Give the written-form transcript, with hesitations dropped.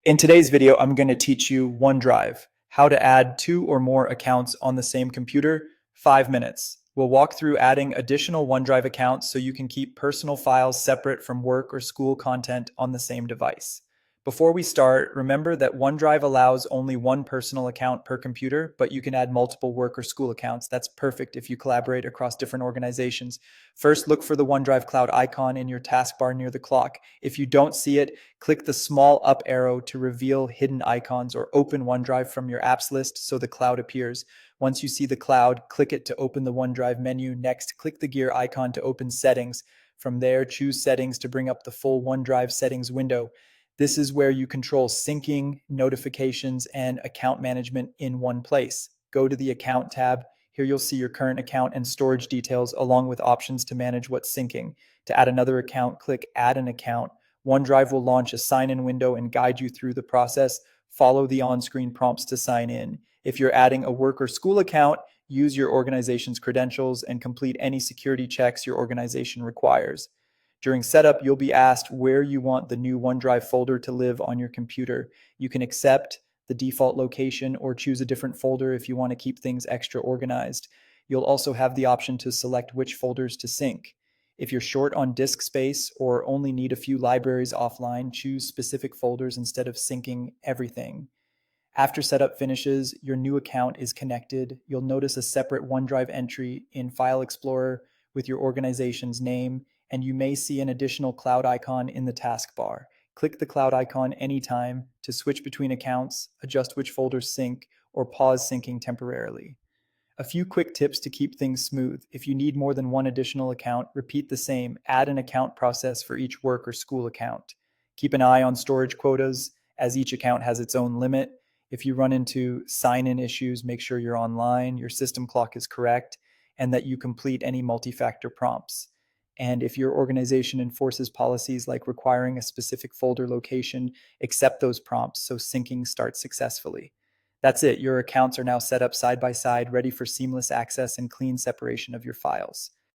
In today's video, I'm going to teach you OneDrive, how to add 2 or more accounts on the same computer, 5 minutes. We'll walk through adding additional OneDrive accounts so you can keep personal files separate from work or school content on the same device. Before we start, remember that OneDrive allows only one personal account per computer, but you can add multiple work or school accounts. That's perfect if you collaborate across different organizations. First, look for the OneDrive Cloud icon in your taskbar near the clock. If you don't see it, click the small up arrow to reveal hidden icons or open OneDrive from your apps list so the cloud appears. Once you see the cloud, click it to open the OneDrive menu. Next, click the gear icon to open settings. From there, choose settings to bring up the full OneDrive settings window. This is where you control syncing, notifications, and account management in one place. Go to the Account tab. Here you'll see your current account and storage details along with options to manage what's syncing. To add another account, click Add an Account. OneDrive will launch a sign-in window and guide you through the process. Follow the on-screen prompts to sign in. If you're adding a work or school account, use your organization's credentials and complete any security checks your organization requires. During setup, you'll be asked where you want the new OneDrive folder to live on your computer. You can accept the default location or choose a different folder if you want to keep things extra organized. You'll also have the option to select which folders to sync. If you're short on disk space or only need a few libraries offline, choose specific folders instead of syncing everything. After setup finishes, your new account is connected. You'll notice a separate OneDrive entry in File Explorer with your organization's name, and you may see an additional cloud icon in the taskbar. Click the cloud icon anytime to switch between accounts, adjust which folders sync, or pause syncing temporarily. A few quick tips to keep things smooth. If you need more than one additional account, repeat the same. Add an account process for each work or school account. Keep an eye on storage quotas, as each account has its own limit. If you run into sign-in issues, make sure you're online, your system clock is correct, and that you complete any multi-factor prompts. And if your organization enforces policies like requiring a specific folder location, accept those prompts so syncing starts successfully. That's it. Your accounts are now set up side by side, ready for seamless access and clean separation of your files.